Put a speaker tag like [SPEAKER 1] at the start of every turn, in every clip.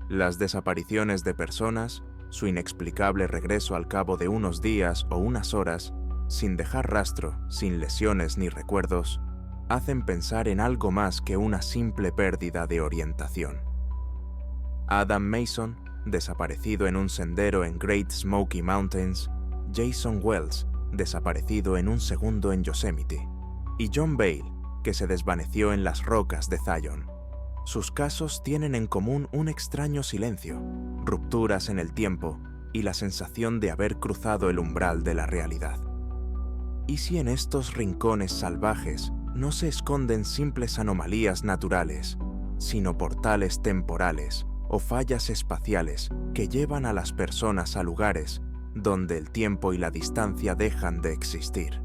[SPEAKER 1] Las desapariciones de personas, su inexplicable regreso al cabo de unos días o unas horas, sin dejar rastro, sin lesiones ni recuerdos, hacen pensar en algo más que una simple pérdida de orientación. Adam Mason, desaparecido en un sendero en Great Smoky Mountains; Jason Wells, desaparecido en un segundo en Yosemite; y John Bale, que se desvaneció en las rocas de Zion. Sus casos tienen en común un extraño silencio, rupturas en el tiempo y la sensación de haber cruzado el umbral de la realidad. ¿Y si en estos rincones salvajes no se esconden simples anomalías naturales, sino portales temporales o fallas espaciales que llevan a las personas a lugares donde el tiempo y la distancia dejan de existir?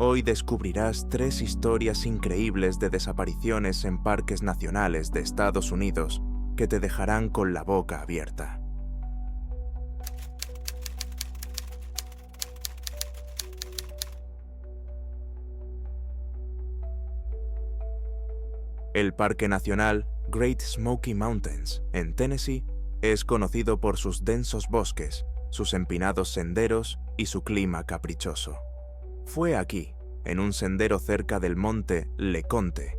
[SPEAKER 1] Hoy descubrirás 3 historias increíbles de desapariciones en parques nacionales de Estados Unidos que te dejarán con la boca abierta. El Parque Nacional Great Smoky Mountains, en Tennessee, es conocido por sus densos bosques, sus empinados senderos y su clima caprichoso. Fue aquí, en un sendero cerca del monte LeConte,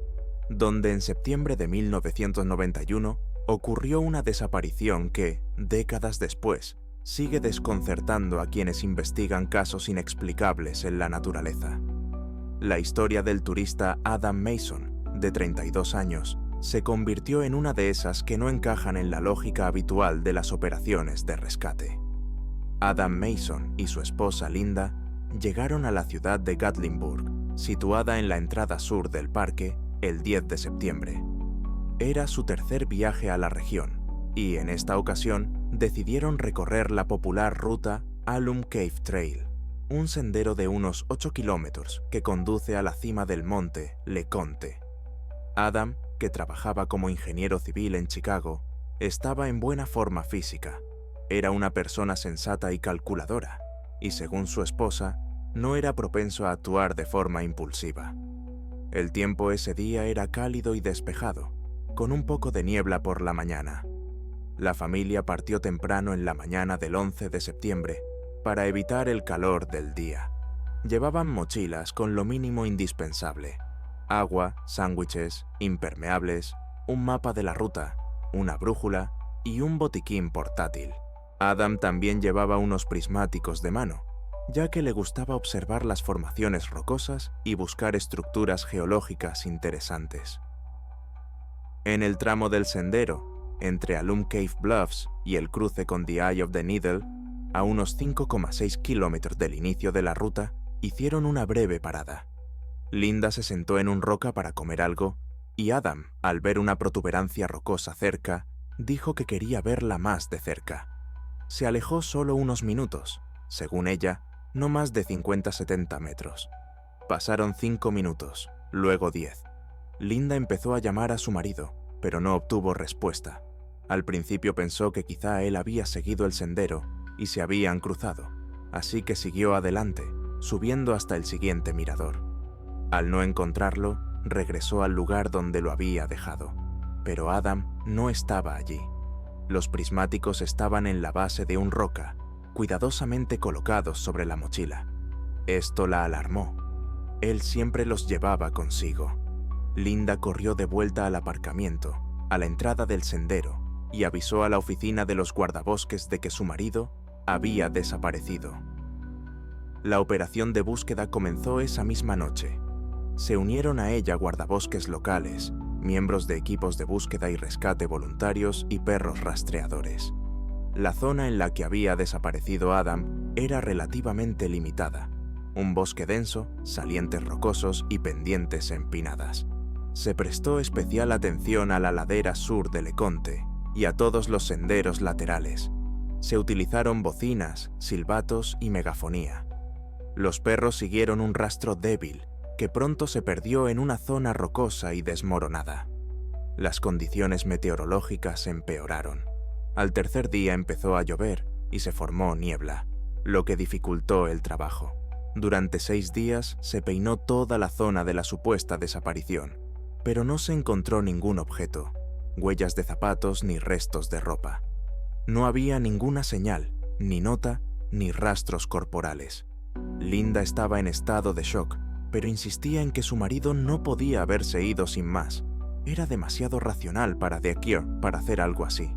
[SPEAKER 1] donde en septiembre de 1991 ocurrió una desaparición que, décadas después, sigue desconcertando a quienes investigan casos inexplicables en la naturaleza. La historia del turista Adam Mason, de 32 años, se convirtió en una de esas que no encajan en la lógica habitual de las operaciones de rescate. Adam Mason y su esposa Linda llegaron a la ciudad de Gatlinburg, situada en la entrada sur del parque, el 10 de septiembre. Era su tercer viaje a la región, y en esta ocasión decidieron recorrer la popular ruta Alum Cave Trail, un sendero de unos 8 kilómetros que conduce a la cima del monte LeConte. Adam, que trabajaba como ingeniero civil en Chicago, estaba en buena forma física. Era una persona sensata y calculadora, y según su esposa, no era propenso a actuar de forma impulsiva. El tiempo ese día era cálido y despejado, con un poco de niebla por la mañana. La familia partió temprano en la mañana del 11 de septiembre para evitar el calor del día. Llevaban mochilas con lo mínimo indispensable: agua, sándwiches, impermeables, un mapa de la ruta, una brújula y un botiquín portátil. Adam también llevaba unos prismáticos de mano, ya que le gustaba observar las formaciones rocosas y buscar estructuras geológicas interesantes. En el tramo del sendero, entre Alum Cave Bluffs y el cruce con The Eye of the Needle, a unos 5,6 kilómetros del inicio de la ruta, hicieron una breve parada. Linda se sentó en un roca para comer algo, y Adam, al ver una protuberancia rocosa cerca, dijo que quería verla más de cerca. Se alejó solo unos minutos, según ella, no más de 50-70 metros. Pasaron 5 minutos, luego 10. Linda empezó a llamar a su marido, pero no obtuvo respuesta. Al principio pensó que quizá él había seguido el sendero y se habían cruzado, así que siguió adelante, subiendo hasta el siguiente mirador. Al no encontrarlo, regresó al lugar donde lo había dejado, pero Adam no estaba allí. Los prismáticos estaban en la base de un roca, cuidadosamente colocados sobre la mochila. Esto la alarmó. Él siempre los llevaba consigo. Linda corrió de vuelta al aparcamiento, a la entrada del sendero, y avisó a la oficina de los guardabosques de que su marido había desaparecido. La operación de búsqueda comenzó esa misma noche. Se unieron a ella guardabosques locales, miembros de equipos de búsqueda y rescate voluntarios y perros rastreadores. La zona en la que había desaparecido Adam era relativamente limitada: un bosque denso, salientes rocosos y pendientes empinadas. Se prestó especial atención a la ladera sur de LeConte y a todos los senderos laterales. Se utilizaron bocinas, silbatos y megafonía. Los perros siguieron un rastro débil que pronto se perdió en una zona rocosa y desmoronada. Las condiciones meteorológicas empeoraron. Al tercer día empezó a llover y se formó niebla, lo que dificultó el trabajo. Durante 6 días se peinó toda la zona de la supuesta desaparición, pero no se encontró ningún objeto. huellas de zapatos ni restos de ropa. No había ninguna señal, ni nota, ni rastros corporales. Linda estaba en estado de shock, pero insistía en que su marido no podía haberse ido sin más. Era demasiado racional para Deakier para hacer algo así.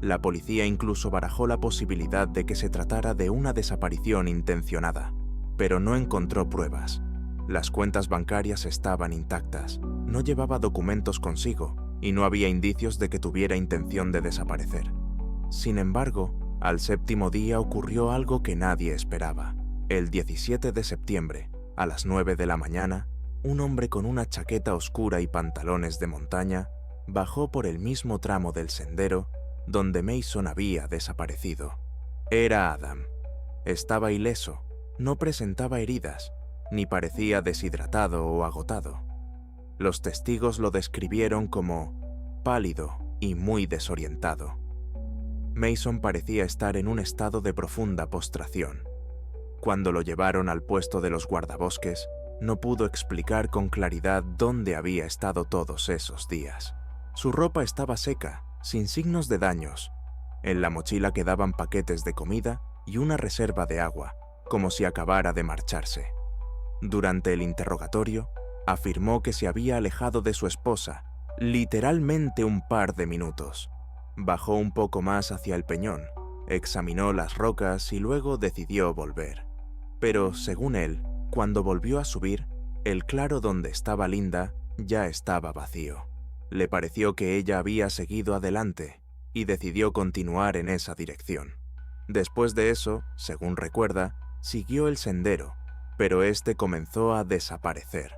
[SPEAKER 1] La policía incluso barajó la posibilidad de que se tratara de una desaparición intencionada, pero no encontró pruebas. Las cuentas bancarias estaban intactas, no llevaba documentos consigo y no había indicios de que tuviera intención de desaparecer. Sin embargo, al séptimo día ocurrió algo que nadie esperaba. El 17 de septiembre, a las 9 de la mañana, un hombre con una chaqueta oscura y pantalones de montaña bajó por el mismo tramo del sendero donde Mason había desaparecido. Era Adam. Estaba ileso, no presentaba heridas, ni parecía deshidratado o agotado. Los testigos lo describieron como pálido y muy desorientado. Mason parecía estar en un estado de profunda postración. Cuando lo llevaron al puesto de los guardabosques, no pudo explicar con claridad dónde había estado todos esos días. Su ropa estaba seca, sin signos de daños. En la mochila quedaban paquetes de comida y una reserva de agua, como si acabara de marcharse. Durante el interrogatorio, afirmó que se había alejado de su esposa, literalmente un par de minutos. Bajó un poco más hacia el peñón, examinó las rocas y luego decidió volver. Pero, según él, cuando volvió a subir, el claro donde estaba Linda ya estaba vacío. Le pareció que ella había seguido adelante y decidió continuar en esa dirección. Después de eso, según recuerda, siguió el sendero, pero este comenzó a desaparecer.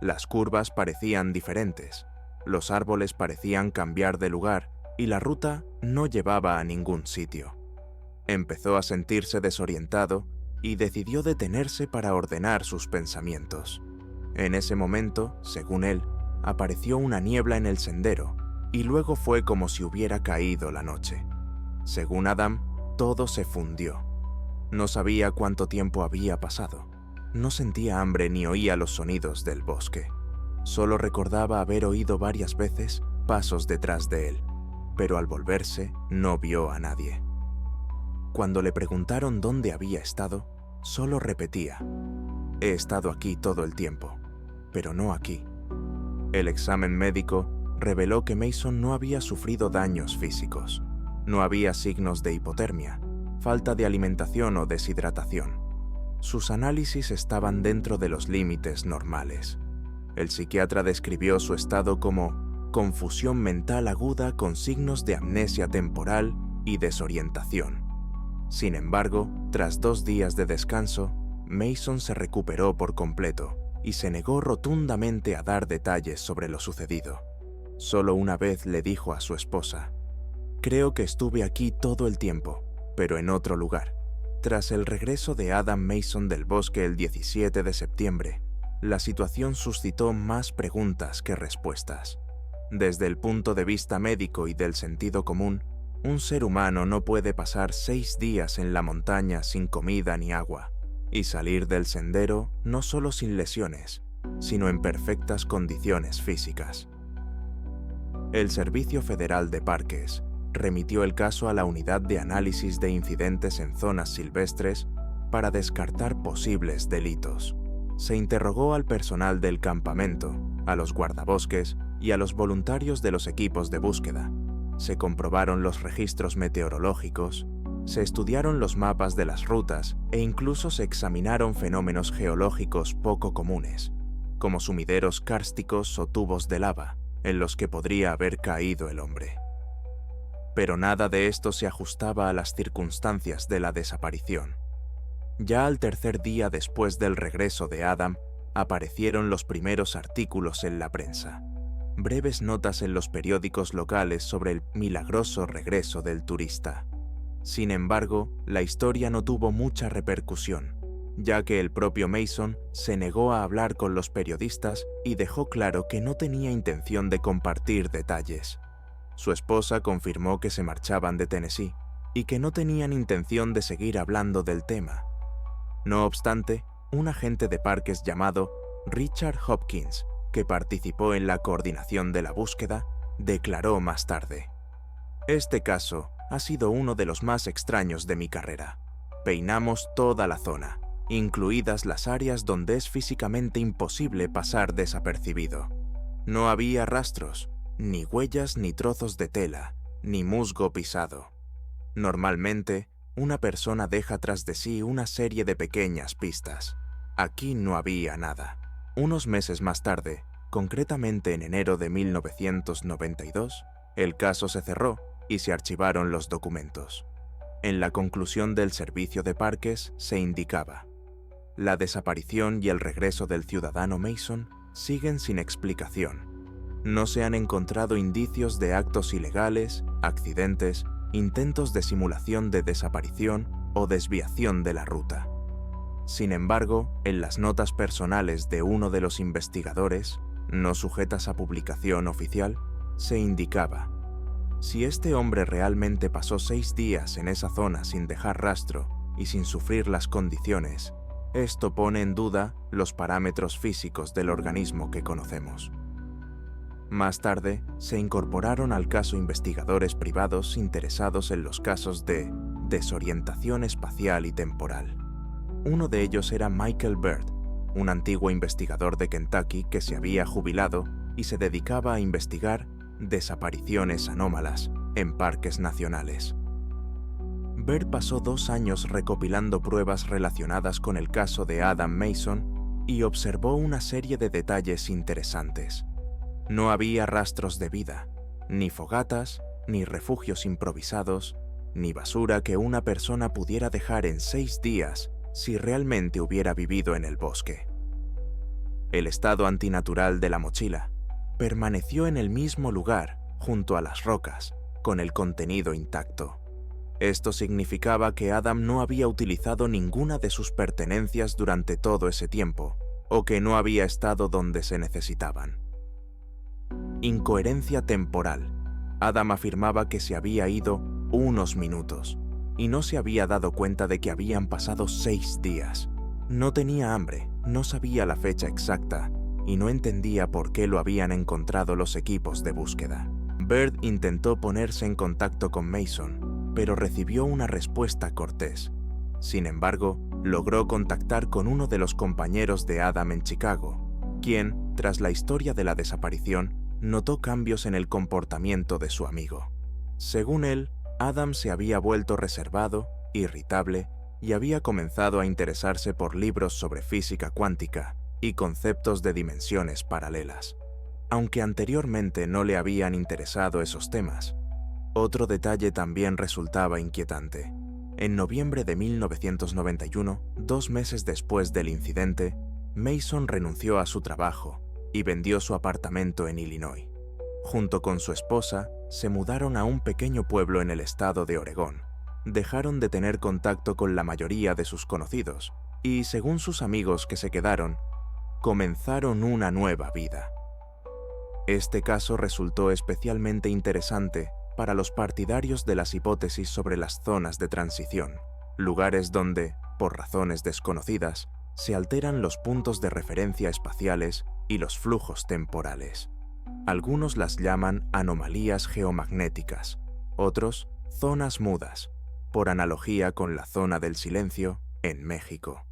[SPEAKER 1] Las curvas parecían diferentes, los árboles parecían cambiar de lugar y la ruta no llevaba a ningún sitio. Empezó a sentirse desorientado y decidió detenerse para ordenar sus pensamientos. En ese momento, según él, apareció una niebla en el sendero y luego fue como si hubiera caído la noche. Según Adam, todo se fundió. No sabía cuánto tiempo había pasado. No sentía hambre ni oía los sonidos del bosque. Solo recordaba haber oído varias veces pasos detrás de él, pero al volverse no vio a nadie. Cuando le preguntaron dónde había estado, solo repetía: «He estado aquí todo el tiempo, pero no aquí». El examen médico reveló que Mason no había sufrido daños físicos. No había signos de hipotermia, falta de alimentación o deshidratación. Sus análisis estaban dentro de los límites normales. El psiquiatra describió su estado como confusión mental aguda con signos de amnesia temporal y desorientación. Sin embargo, tras 2 días de descanso, Mason se recuperó por completo y se negó rotundamente a dar detalles sobre lo sucedido. Solo una vez le dijo a su esposa: «Creo que estuve aquí todo el tiempo, pero en otro lugar». Tras el regreso de Adam Mason del bosque el 17 de septiembre, la situación suscitó más preguntas que respuestas. Desde el punto de vista médico y del sentido común, un ser humano no puede pasar 6 días en la montaña sin comida ni agua y salir del sendero no solo sin lesiones, sino en perfectas condiciones físicas. El Servicio Federal de Parques remitió el caso a la Unidad de Análisis de Incidentes en Zonas Silvestres para descartar posibles delitos. Se interrogó al personal del campamento, a los guardabosques y a los voluntarios de los equipos de búsqueda. Se comprobaron los registros meteorológicos, se estudiaron los mapas de las rutas e incluso se examinaron fenómenos geológicos poco comunes, como sumideros kársticos o tubos de lava, en los que podría haber caído el hombre. Pero nada de esto se ajustaba a las circunstancias de la desaparición. Ya al tercer día después del regreso de Adam, aparecieron los primeros artículos en la prensa. Breves notas en los periódicos locales sobre el milagroso regreso del turista. Sin embargo, la historia no tuvo mucha repercusión, ya que el propio Mason se negó a hablar con los periodistas y dejó claro que no tenía intención de compartir detalles. Su esposa confirmó que se marchaban de Tennessee y que no tenían intención de seguir hablando del tema. No obstante, un agente de parques llamado Richard Hopkins, que participó en la coordinación de la búsqueda, declaró más tarde: "Este caso ha sido uno de los más extraños de mi carrera. Peinamos toda la zona, incluidas las áreas donde es físicamente imposible pasar desapercibido. No había rastros, ni huellas, ni trozos de tela, ni musgo pisado. Normalmente, una persona deja tras de sí una serie de pequeñas pistas. Aquí no había nada". Unos meses más tarde, concretamente en enero de 1992, el caso se cerró y se archivaron los documentos. En la conclusión del servicio de parques se indicaba: "La desaparición y el regreso del ciudadano Mason siguen sin explicación. No se han encontrado indicios de actos ilegales, accidentes, intentos de simulación de desaparición o desviación de la ruta". Sin embargo, en las notas personales de uno de los investigadores, no sujetas a publicación oficial, se indicaba: "Si este hombre realmente pasó 6 días en esa zona sin dejar rastro y sin sufrir las condiciones, esto pone en duda los parámetros físicos del organismo que conocemos". Más tarde, se incorporaron al caso investigadores privados interesados en los casos de desorientación espacial y temporal. Uno de ellos era Michael Bird, un antiguo investigador de Kentucky que se había jubilado y se dedicaba a investigar desapariciones anómalas en parques nacionales. Bird pasó 2 años recopilando pruebas relacionadas con el caso de Adam Mason y observó una serie de detalles interesantes. No había rastros de vida, ni fogatas, ni refugios improvisados, ni basura que una persona pudiera dejar en 6 días si realmente hubiera vivido en el bosque. El estado antinatural de la mochila permaneció en el mismo lugar, junto a las rocas, con el contenido intacto. Esto significaba que Adam no había utilizado ninguna de sus pertenencias durante todo ese tiempo, o que no había estado donde se necesitaban. Incoherencia temporal. Adam afirmaba que se había ido unos minutos, y no se había dado cuenta de que habían pasado 6 días. No tenía hambre, no sabía la fecha exacta, y no entendía por qué lo habían encontrado los equipos de búsqueda. Bird intentó ponerse en contacto con Mason, pero recibió una respuesta cortés. Sin embargo, logró contactar con uno de los compañeros de Adam en Chicago, quien, tras la historia de la desaparición, notó cambios en el comportamiento de su amigo. Según él, Adam se había vuelto reservado, irritable, y había comenzado a interesarse por libros sobre física cuántica y conceptos de dimensiones paralelas, aunque anteriormente no le habían interesado esos temas. Otro detalle también resultaba inquietante. En noviembre de 1991, 2 meses después del incidente, Mason renunció a su trabajo y vendió su apartamento en Illinois. Junto con su esposa, se mudaron a un pequeño pueblo en el estado de Oregón. Dejaron de tener contacto con la mayoría de sus conocidos y, según sus amigos que se quedaron, comenzaron una nueva vida. Este caso resultó especialmente interesante para los partidarios de las hipótesis sobre las zonas de transición, lugares donde, por razones desconocidas, se alteran los puntos de referencia espaciales y los flujos temporales. Algunos las llaman anomalías geomagnéticas, otros zonas mudas, por analogía con la zona del silencio en México.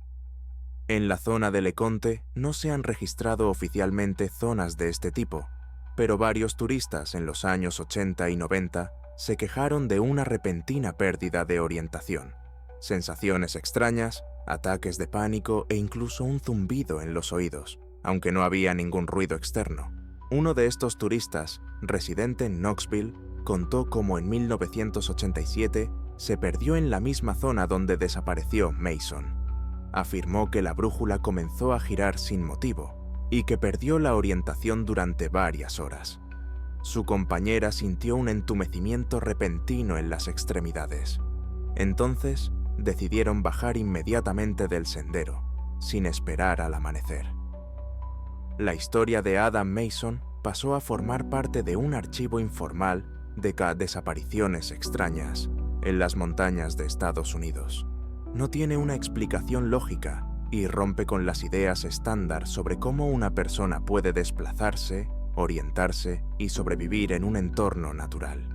[SPEAKER 1] En la zona de Leconte no se han registrado oficialmente zonas de este tipo, pero varios turistas en los años 80 y 90 se quejaron de una repentina pérdida de orientación, sensaciones extrañas, ataques de pánico e incluso un zumbido en los oídos, aunque no había ningún ruido externo. Uno de estos turistas, residente en Knoxville, contó cómo en 1987 se perdió en la misma zona donde desapareció Mason. Afirmó que la brújula comenzó a girar sin motivo y que perdió la orientación durante varias horas. Su compañera sintió un entumecimiento repentino en las extremidades. Entonces, decidieron bajar inmediatamente del sendero, sin esperar al amanecer. La historia de Adam Mason pasó a formar parte de un archivo informal de desapariciones extrañas en las montañas de Estados Unidos. No tiene una explicación lógica y rompe con las ideas estándar sobre cómo una persona puede desplazarse, orientarse y sobrevivir en un entorno natural.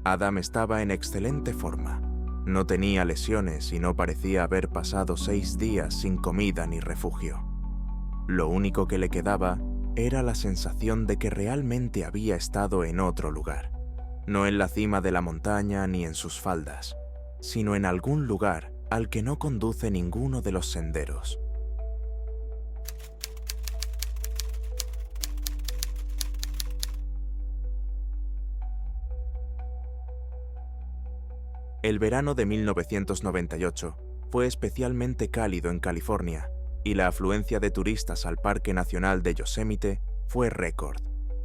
[SPEAKER 1] Adam estaba en excelente forma. No tenía lesiones y no parecía haber pasado 6 días sin comida ni refugio. Lo único que le quedaba era la sensación de que realmente había estado en otro lugar, no en la cima de la montaña ni en sus faldas, sino en algún lugar al que no conduce ninguno de los senderos. El verano de 1998 fue especialmente cálido en California y la afluencia de turistas al Parque Nacional de Yosemite fue récord.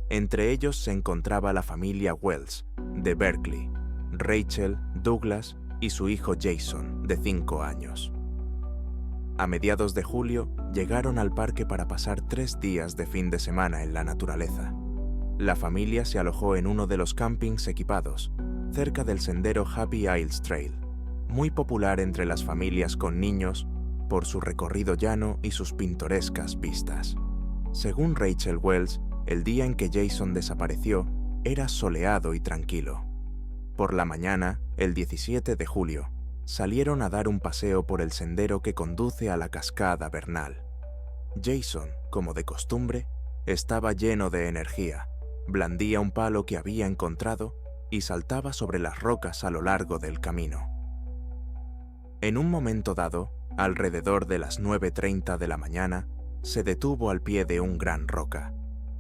[SPEAKER 1] Entre ellos se encontraba la familia Wells, de Berkeley, Rachel, Douglas y su hijo Jason, de 5 años. A mediados de julio llegaron al parque para pasar 3 días de fin de semana en la naturaleza. La familia se alojó en uno de los campings equipados, cerca del sendero Happy Isles Trail, muy popular entre las familias con niños por su recorrido llano y sus pintorescas vistas. Según Rachel Wells, el día en que Jason desapareció era soleado y tranquilo. Por la mañana, el 17 de julio, salieron a dar un paseo por el sendero que conduce a la cascada Bernal. Jason, como de costumbre, estaba lleno de energía, blandía un palo que había encontrado y saltaba sobre las rocas a lo largo del camino. En un momento dado, alrededor de las 9:30 de la mañana, se detuvo al pie de un gran roca.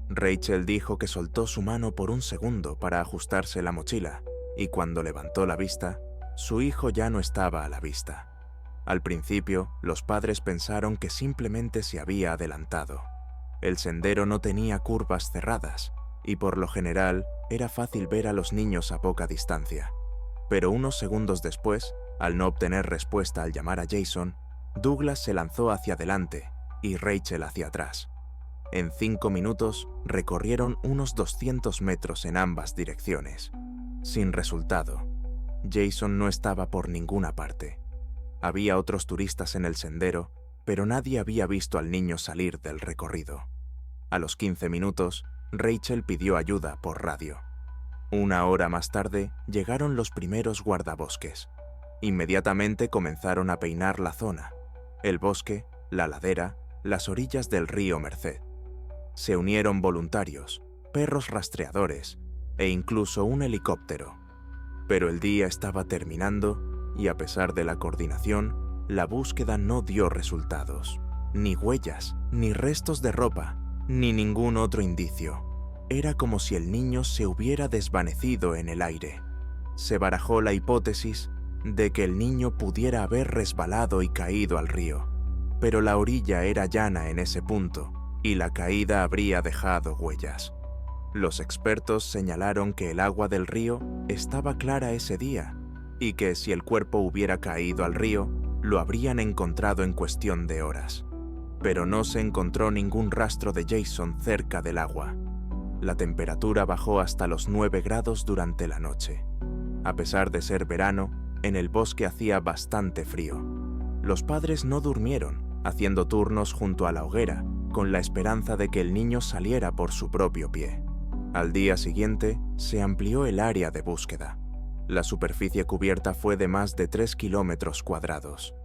[SPEAKER 1] Rachel dijo que soltó su mano por un segundo para ajustarse la mochila, y cuando levantó la vista, su hijo ya no estaba a la vista. Al principio, los padres pensaron que simplemente se había adelantado. El sendero no tenía curvas cerradas, y por lo general era fácil ver a los niños a poca distancia. Pero unos segundos después, al no obtener respuesta al llamar a Jason, Douglas se lanzó hacia adelante y Rachel hacia atrás. En 5 minutos recorrieron unos 200 metros en ambas direcciones. Sin resultado. Jason no estaba por ninguna parte. Había otros turistas en el sendero, pero nadie había visto al niño salir del recorrido. A los 15 minutos, Rachel pidió ayuda por radio. 1 hora más tarde, llegaron los primeros guardabosques. Inmediatamente comenzaron a peinar la zona, el bosque, la ladera, las orillas del río Merced. Se unieron voluntarios, perros rastreadores e incluso un helicóptero. Pero el día estaba terminando y a pesar de la coordinación, la búsqueda no dio resultados. Ni huellas, ni restos de ropa, ni ningún otro indicio. Era como si el niño se hubiera desvanecido en el aire. Se barajó la hipótesis de que el niño pudiera haber resbalado y caído al río, pero la orilla era llana en ese punto y la caída habría dejado huellas. Los expertos señalaron que el agua del río estaba clara ese día y que si el cuerpo hubiera caído al río, lo habrían encontrado en cuestión de horas. Pero no se encontró ningún rastro de Jason cerca del agua. La temperatura bajó hasta los 9 grados durante la noche. A pesar de ser verano, en el bosque hacía bastante frío. Los padres no durmieron, haciendo turnos junto a la hoguera, con la esperanza de que el niño saliera por su propio pie. Al día siguiente, se amplió el área de búsqueda. La superficie cubierta fue de más de 3 kilómetros cuadrados.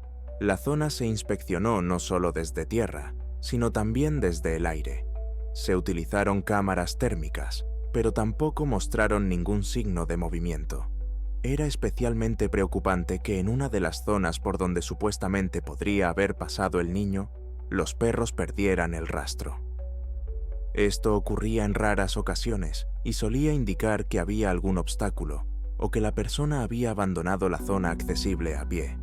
[SPEAKER 1] La zona se inspeccionó no solo desde tierra, sino también desde el aire. Se utilizaron cámaras térmicas, pero tampoco mostraron ningún signo de movimiento. Era especialmente preocupante que en una de las zonas por donde supuestamente podría haber pasado el niño, los perros perdieran el rastro. Esto ocurría en raras ocasiones y solía indicar que había algún obstáculo o que la persona había abandonado la zona accesible a pie.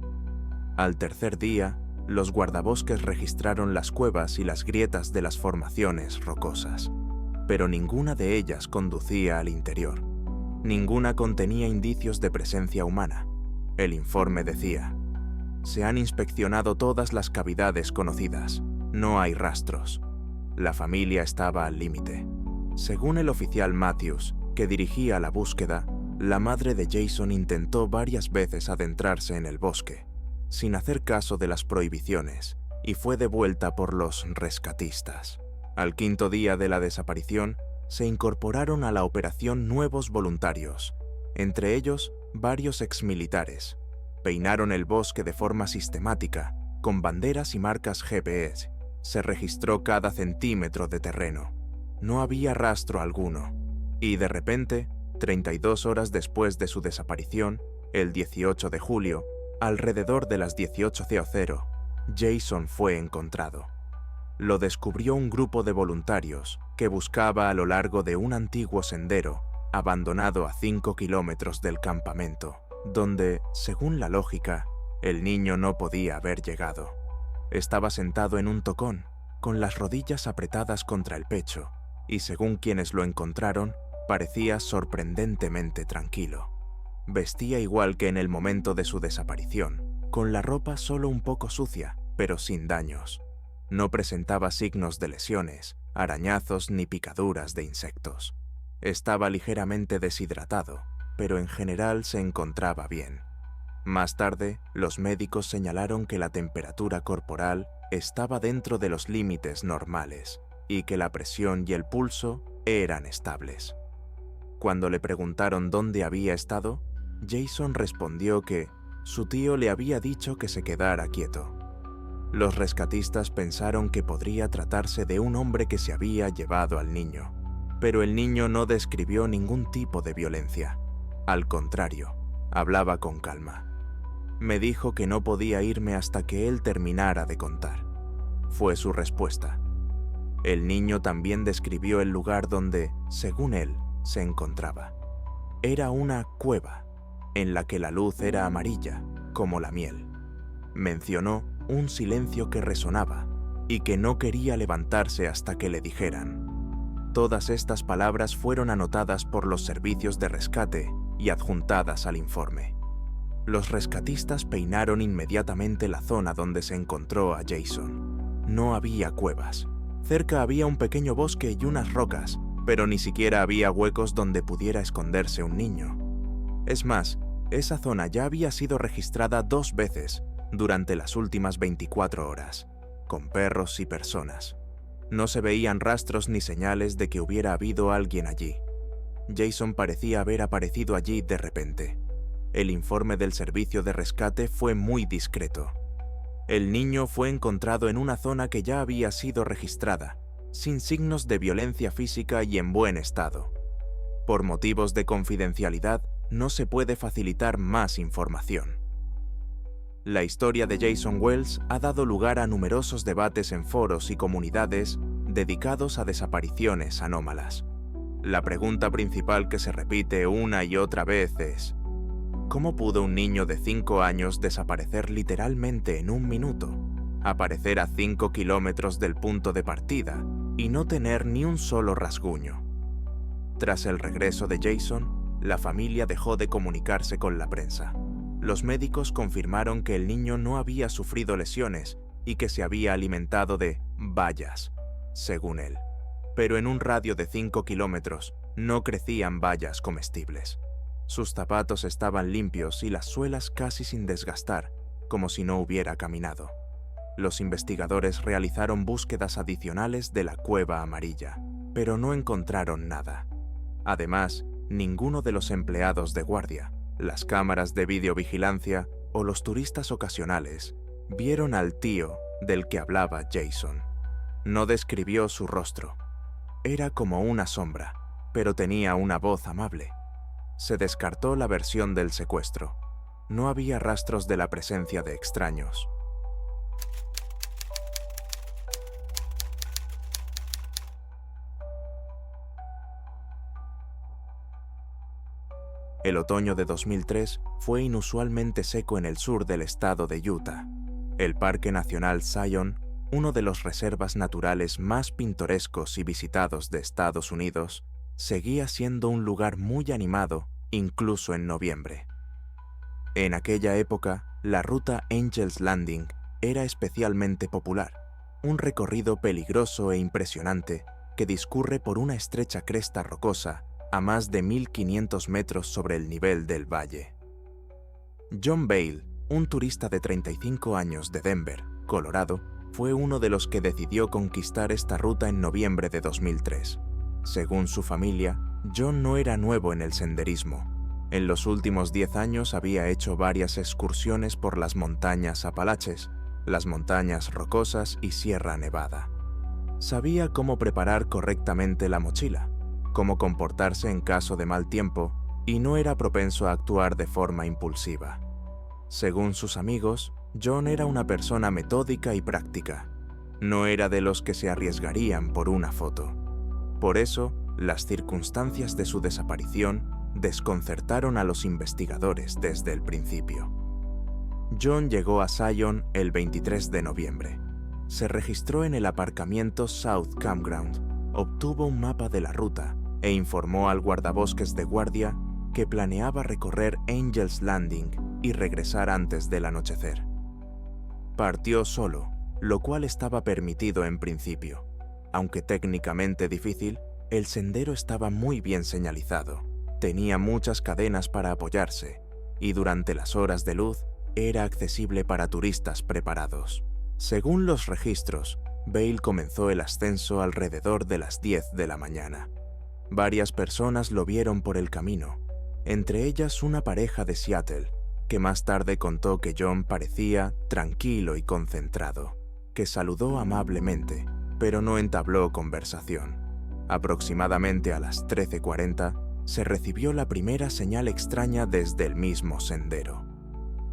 [SPEAKER 1] Al tercer día, los guardabosques registraron las cuevas y las grietas de las formaciones rocosas, pero ninguna de ellas conducía al interior. Ninguna contenía indicios de presencia humana. El informe decía: se han inspeccionado todas las cavidades conocidas. No hay rastros. La familia estaba al límite. Según el oficial Matthews, que dirigía la búsqueda, la madre de Jason intentó varias veces adentrarse en el bosque, sin hacer caso de las prohibiciones, y fue devuelta por los rescatistas. Al 5.º día de la desaparición, se incorporaron a la operación nuevos voluntarios, entre ellos varios exmilitares. Peinaron el bosque de forma sistemática, con banderas y marcas GPS. Se registró cada centímetro de terreno. No había rastro alguno. Y de repente, 32 horas después de su desaparición, el 18 de julio, alrededor de las 18:00, Jason fue encontrado. Lo descubrió un grupo de voluntarios que buscaba a lo largo de un antiguo sendero abandonado a 5 kilómetros del campamento, donde, según la lógica, el niño no podía haber llegado. Estaba sentado en un tocón, con las rodillas apretadas contra el pecho, y según quienes lo encontraron, parecía sorprendentemente tranquilo. Vestía igual que en el momento de su desaparición, con la ropa solo un poco sucia, pero sin daños. No presentaba signos de lesiones, arañazos ni picaduras de insectos. Estaba ligeramente deshidratado, pero en general se encontraba bien. Más tarde, los médicos señalaron que la temperatura corporal estaba dentro de los límites normales y que la presión y el pulso eran estables. Cuando le preguntaron dónde había estado, Jason respondió que su tío le había dicho que se quedara quieto. Los rescatistas pensaron que podría tratarse de un hombre que se había llevado al niño, pero el niño no describió ningún tipo de violencia. Al contrario, hablaba con calma. Me dijo que no podía irme hasta que él terminara de contar. Fue su respuesta. El niño también describió el lugar donde, según él, se encontraba. Era una cueva, en la que la luz era amarilla, como la miel. Mencionó un silencio que resonaba y que no quería levantarse hasta que le dijeran. Todas estas palabras fueron anotadas por los servicios de rescate y adjuntadas al informe. Los rescatistas peinaron inmediatamente la zona donde se encontró a Jason. No había cuevas. Cerca había un pequeño bosque y unas rocas, pero ni siquiera había huecos donde pudiera esconderse un niño. Es más, esa zona ya había sido registrada 2 veces durante las últimas 24 horas, con perros y personas. No se veían rastros ni señales de que hubiera habido alguien allí. Jason parecía haber aparecido allí de repente. El informe del servicio de rescate fue muy discreto. El niño fue encontrado en una zona que ya había sido registrada, sin signos de violencia física y en buen estado. Por motivos de confidencialidad, no se puede facilitar más información. La historia de Jason Wells ha dado lugar a numerosos debates en foros y comunidades dedicados a desapariciones anómalas. La pregunta principal que se repite una y otra vez es: ¿cómo pudo un niño de 5 años desaparecer literalmente en 1 minuto, aparecer a 5 kilómetros del punto de partida y no tener ni un solo rasguño? Tras el regreso de Jason, la familia dejó de comunicarse con la prensa. Los médicos confirmaron que el niño no había sufrido lesiones y que se había alimentado de bayas, según él. Pero en un radio de 5 kilómetros no crecían bayas comestibles. Sus zapatos estaban limpios y las suelas casi sin desgastar, como si no hubiera caminado. Los investigadores realizaron búsquedas adicionales de la cueva amarilla, pero no encontraron nada. Además, ninguno de los empleados de guardia, las cámaras de videovigilancia o los turistas ocasionales vieron al tío del que hablaba Jason. No describió su rostro. Era como una sombra, pero tenía una voz amable. Se descartó la versión del secuestro. No había rastros de la presencia de extraños. El otoño de 2003 fue inusualmente seco en el sur del estado de Utah. El Parque Nacional Zion, uno de los reservas naturales más pintorescos y visitados de Estados Unidos, seguía siendo un lugar muy animado, incluso en noviembre. En aquella época, la ruta Angel's Landing era especialmente popular, un recorrido peligroso e impresionante que discurre por una estrecha cresta rocosa a más de 1.500 metros sobre el nivel del valle. John Bale, un turista de 35 años de Denver, Colorado, fue uno de los que decidió conquistar esta ruta en noviembre de 2003. Según su familia, John no era nuevo en el senderismo. En los últimos 10 años había hecho varias excursiones por las montañas Apalaches, las montañas rocosas y Sierra Nevada. Sabía cómo preparar correctamente la mochila, cómo comportarse en caso de mal tiempo, y no era propenso a actuar de forma impulsiva. Según sus amigos, John era una persona metódica y práctica. No era de los que se arriesgarían por una foto. Por eso, las circunstancias de su desaparición desconcertaron a los investigadores desde el principio. John llegó a Zion el 23 de noviembre. Se registró en el aparcamiento South Campground, obtuvo un mapa de la ruta e informó al guardabosques de guardia que planeaba recorrer Angel's Landing y regresar antes del anochecer. Partió solo, lo cual estaba permitido en principio. Aunque técnicamente difícil, el sendero estaba muy bien señalizado, tenía muchas cadenas para apoyarse y durante las horas de luz era accesible para turistas preparados. Según los registros, Bale comenzó el ascenso alrededor de las 10 de la mañana. Varias personas lo vieron por el camino, entre ellas una pareja de Seattle, que más tarde contó que John parecía tranquilo y concentrado, que saludó amablemente, pero no entabló conversación. Aproximadamente a las 13:40, se recibió la primera señal extraña desde el mismo sendero.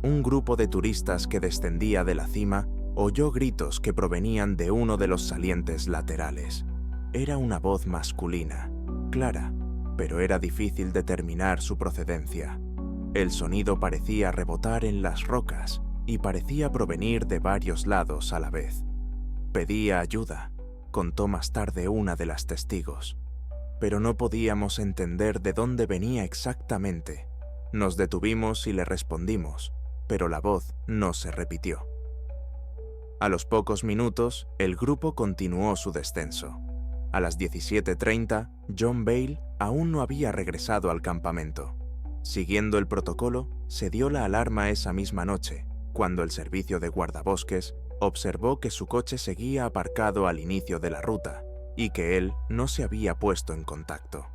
[SPEAKER 1] Un grupo de turistas que descendía de la cima oyó gritos que provenían de uno de los salientes laterales. Era una voz masculina, clara, pero era difícil determinar su procedencia. El sonido parecía rebotar en las rocas y parecía provenir de varios lados a la vez. Pedía ayuda, contó más tarde una de las testigos, pero no podíamos entender de dónde venía exactamente. Nos detuvimos y le respondimos, pero la voz no se repitió. A los pocos minutos, el grupo continuó su descenso. A las 17:30, John Bale aún no había regresado al campamento. Siguiendo el protocolo, se dio la alarma esa misma noche, cuando el servicio de guardabosques observó que su coche seguía aparcado al inicio de la ruta y que él no se había puesto en contacto.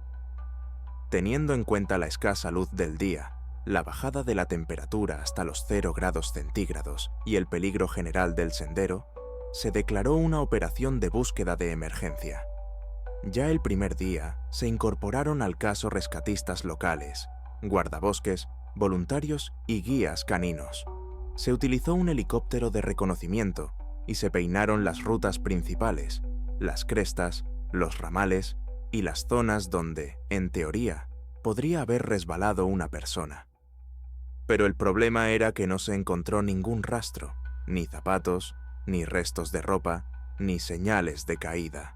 [SPEAKER 1] Teniendo en cuenta la escasa luz del día, la bajada de la temperatura hasta los 0 grados centígrados y el peligro general del sendero, se declaró una operación de búsqueda de emergencia. Ya el primer día se incorporaron al caso rescatistas locales, guardabosques, voluntarios y guías caninos. Se utilizó un helicóptero de reconocimiento y se peinaron las rutas principales, las crestas, los ramales y las zonas donde, en teoría, podría haber resbalado una persona. Pero el problema era que no se encontró ningún rastro, ni zapatos, ni restos de ropa, ni señales de caída.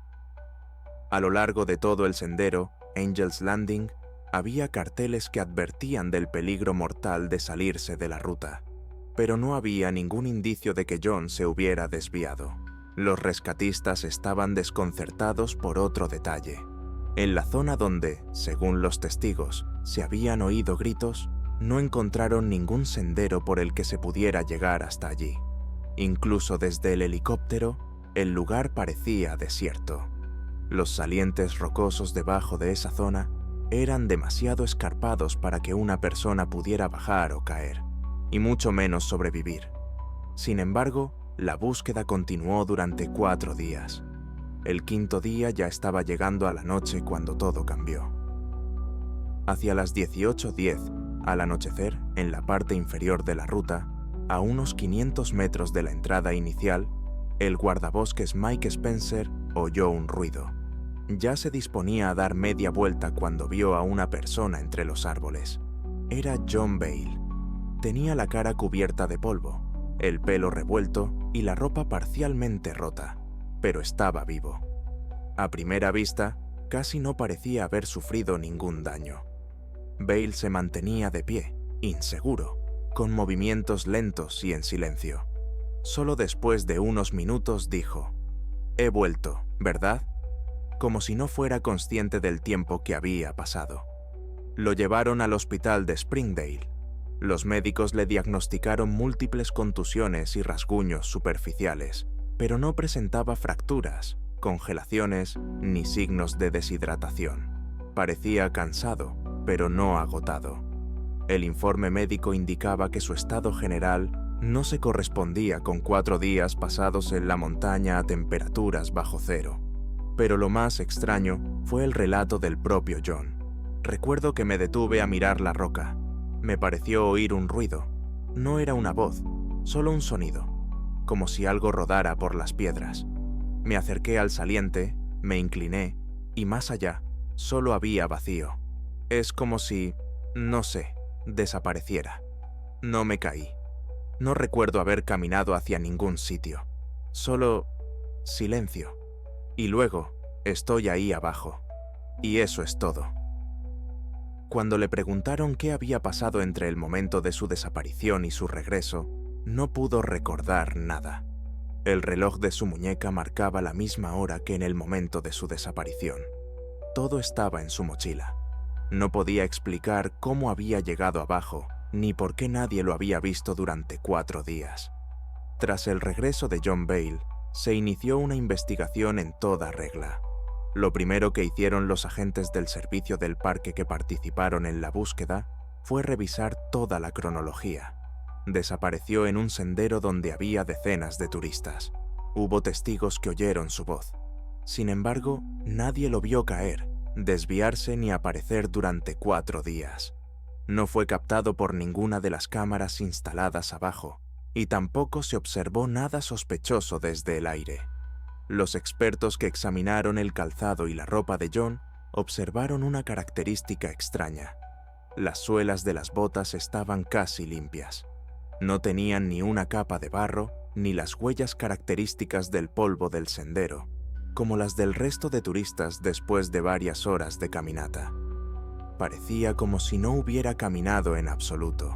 [SPEAKER 1] A lo largo de todo el sendero, Angel's Landing, había carteles que advertían del peligro mortal de salirse de la ruta, pero no había ningún indicio de que John se hubiera desviado. Los rescatistas estaban desconcertados por otro detalle. En la zona donde, según los testigos, se habían oído gritos, no encontraron ningún sendero por el que se pudiera llegar hasta allí. Incluso desde el helicóptero, el lugar parecía desierto. Los salientes rocosos debajo de esa zona eran demasiado escarpados para que una persona pudiera bajar o caer, y mucho menos sobrevivir. Sin embargo, la búsqueda continuó durante 4 días. El 5.º día ya estaba llegando a la noche cuando todo cambió. Hacia las 18:10, al anochecer, en la parte inferior de la ruta, a unos 500 metros de la entrada inicial, el guardabosques Mike Spencer oyó un ruido. Ya se disponía a dar media vuelta cuando vio a una persona entre los árboles. Era John Bale. Tenía la cara cubierta de polvo, el pelo revuelto y la ropa parcialmente rota, pero estaba vivo. A primera vista, casi no parecía haber sufrido ningún daño. Bale se mantenía de pie, inseguro, con movimientos lentos y en silencio. Solo después de unos minutos dijo: «He vuelto, ¿verdad?», como si no fuera consciente del tiempo que había pasado. Lo llevaron al hospital de Springdale. Los médicos le diagnosticaron múltiples contusiones y rasguños superficiales, pero no presentaba fracturas, congelaciones ni signos de deshidratación. Parecía cansado, pero no agotado. El informe médico indicaba que su estado general no se correspondía con 4 días pasados en la montaña a temperaturas bajo cero. Pero lo más extraño fue el relato del propio John. Recuerdo que me detuve a mirar la roca. Me pareció oír un ruido. No era una voz, solo un sonido, como si algo rodara por las piedras. Me acerqué al saliente, me incliné, y más allá, solo había vacío. Es como si, no sé, desapareciera. No me caí. No recuerdo haber caminado hacia ningún sitio. Solo silencio. Y luego, estoy ahí abajo. Y eso es todo. Cuando le preguntaron qué había pasado entre el momento de su desaparición y su regreso, no pudo recordar nada. El reloj de su muñeca marcaba la misma hora que en el momento de su desaparición. Todo estaba en su mochila. No podía explicar cómo había llegado abajo, ni por qué nadie lo había visto durante 4 días. Tras el regreso de John Bale, se inició una investigación en toda regla. Lo primero que hicieron los agentes del servicio del parque que participaron en la búsqueda fue revisar toda la cronología. Desapareció en un sendero donde había decenas de turistas. Hubo testigos que oyeron su voz. Sin embargo, nadie lo vio caer, desviarse ni aparecer durante 4 días. No fue captado por ninguna de las cámaras instaladas abajo, y tampoco se observó nada sospechoso desde el aire. Los expertos que examinaron el calzado y la ropa de John observaron una característica extraña. Las suelas de las botas estaban casi limpias. No tenían ni una capa de barro ni las huellas características del polvo del sendero, como las del resto de turistas después de varias horas de caminata. Parecía como si no hubiera caminado en absoluto,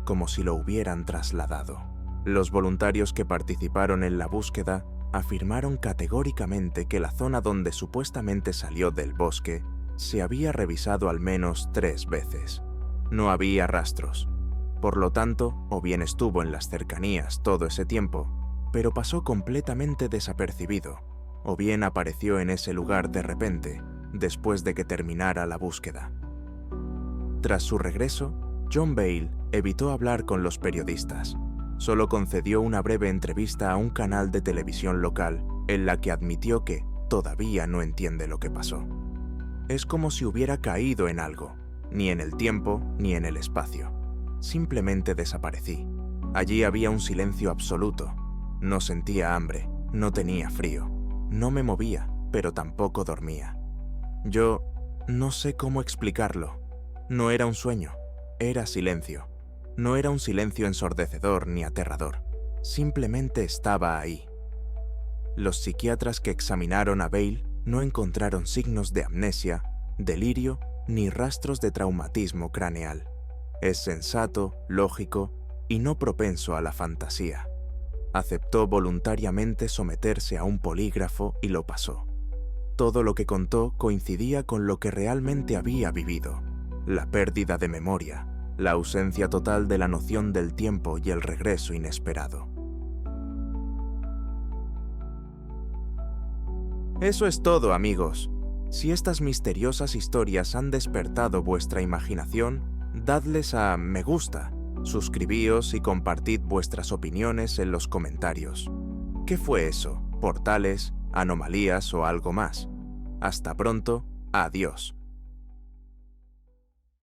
[SPEAKER 1] como si lo hubieran trasladado. Los voluntarios que participaron en la búsqueda afirmaron categóricamente que la zona donde supuestamente salió del bosque se había revisado al menos 3 veces. No había rastros. Por lo tanto, o bien estuvo en las cercanías todo ese tiempo, pero pasó completamente desapercibido, o bien apareció en ese lugar de repente, después de que terminara la búsqueda. Tras su regreso, John Bale evitó hablar con los periodistas. Solo concedió una breve entrevista a un canal de televisión local en la que admitió que todavía no entiende lo que pasó. Es como si hubiera caído en algo, ni en el tiempo ni en el espacio. Simplemente desaparecí. Allí había un silencio absoluto. No sentía hambre, no tenía frío, no me movía, pero tampoco dormía. Yo no sé cómo explicarlo. No era un sueño, era silencio. No era un silencio ensordecedor ni aterrador, simplemente estaba ahí. Los psiquiatras que examinaron a Bale no encontraron signos de amnesia, delirio ni rastros de traumatismo craneal. Es sensato, lógico y no propenso a la fantasía. Aceptó voluntariamente someterse a un polígrafo y lo pasó. Todo lo que contó coincidía con lo que realmente había vivido: la pérdida de memoria, la ausencia total de la noción del tiempo y el regreso inesperado. Eso es todo, amigos. Si estas misteriosas historias han despertado vuestra imaginación, dadles a me gusta, suscribíos y compartid vuestras opiniones en los comentarios. ¿Qué fue eso? ¿Portales, anomalías o algo más? Hasta pronto, adiós.